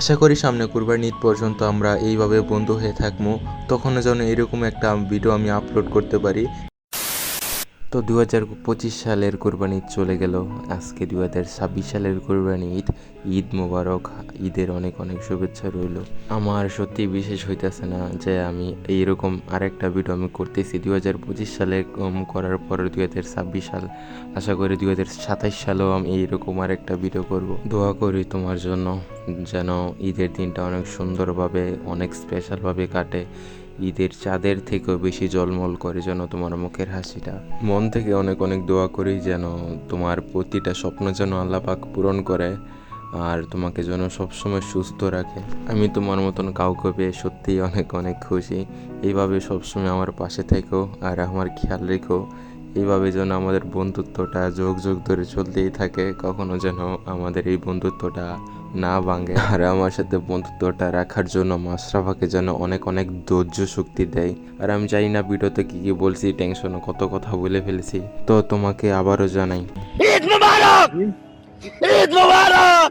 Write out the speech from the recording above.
আশা করি সামনে কুরবানি ঈদ পর্যন্ত আমরা এইভাবে বন্ধু হয়ে থাকবো, তখনও যেন এরকম একটা ভিডিও আমি আপলোড করতে পারি। তো 2025 সালের কোরবানি ঈদ চলে গেল, আজকে 2026 সালের কোরবানি ঈদ। ঈদ মোবারক, ঈদের অনেক অনেক শুভেচ্ছা রইল। আমার সত্যি বিশেষ হইতেছে না যে আমি এইরকম আরেকটা ভিডিও আমি করতেছি 2025 সালে করার পর 2026 সাল, আশা করি 2027 সালেও আমি এইরকম আরেকটা ভিডিও করব। দোয়া করি তোমার জন্য যেন ঈদের দিনটা অনেক সুন্দরভাবে, অনেক স্পেশালভাবে কাটে। ঈদের চাঁদের থেকেও বেশি ঝলমল করে যেন তোমার মুখের হাসিটা। মন থেকে অনেক অনেক দোয়া করি যেন তোমার প্রতিটা স্বপ্ন যেন আল্লাহ পাক পূরণ করে, আর তোমাকে যেন সবসময় সুস্থ রাখে। আমি তোমার মতন কাউকে পেয়ে সত্যিই অনেক অনেক খুশি। এইভাবে সবসময় আমার পাশে থেকো আর আমার খেয়াল রেখো। এইভাবে যেন আমাদের বন্ধুত্বটা যুগ যুগ ধরে চলতেই থাকে, কখনো যেন আমাদের এই বন্ধুত্বটা না ভাঙে। আর আমার সাথে বন্ধুত্বটা রাখার জন্য মাশরাফাকে যেন অনেক অনেক ধৈর্য শক্তি দেয়। আর আমি জানি না ভিডিওতে কি কি বলছি, টেনশনে কত কথা বলে ফেলেছি। তো তোমাকে আবারও জানাই ঈদ মোবারক, ঈদ মোবারক।